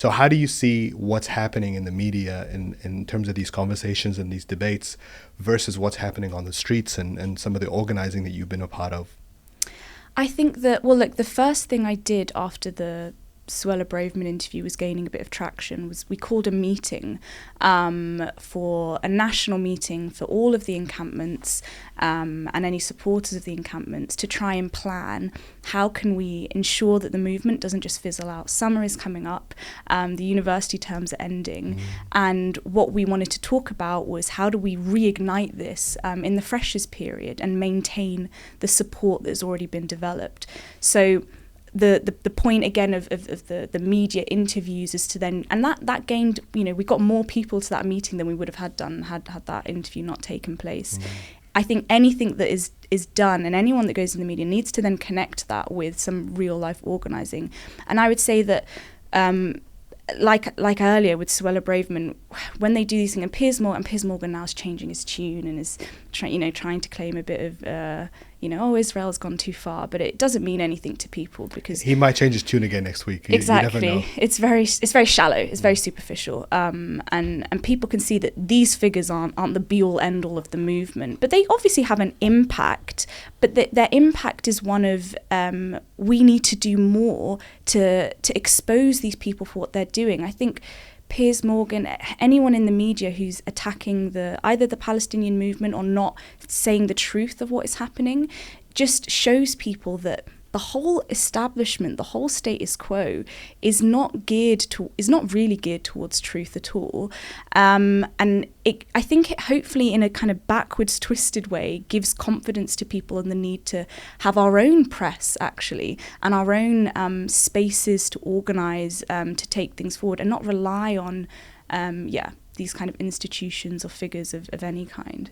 So how do you see what's happening in the media in terms of these conversations and these debates versus what's happening on the streets and some of the organising that you've been a part of? I think that, well, look, the first thing I did after the Suella Braverman interview was gaining a bit of traction was we called a meeting for a national meeting for all of the encampments and any supporters of the encampments to try and plan how can we ensure that the movement doesn't just fizzle out. Summer is coming up, the university terms are ending, and what we wanted to talk about was how do we reignite this in the freshers period and maintain the support that's already been developed. So the point again of the media interviews is to then, and that gained, we got more people to that meeting than we would have had that interview not taken place. I think anything that is done, and anyone that goes in the media needs to then connect that with some real life organising. And I would say that like earlier with Suella Braverman, when they do these things, and Piers Morgan now is changing his tune and is trying to claim a bit of Israel's gone too far, but it doesn't mean anything to people because he might change his tune again next week. Exactly, you never know. It's very shallow, it's very superficial, and people can see that these figures aren't the be all end all of the movement, but they obviously have an impact. But their impact is one of we need to do more to expose these people for what they're doing. I think Piers Morgan, anyone in the media who's attacking either the Palestinian movement or not saying the truth of what is happening, just shows people that the whole establishment, the whole status quo, is not really geared towards truth at all. And I think it hopefully, in a kind of backwards, twisted way, gives confidence to people in the need to have our own press, actually, and our own spaces to organise, to take things forward, and not rely on, these kind of institutions or figures of any kind.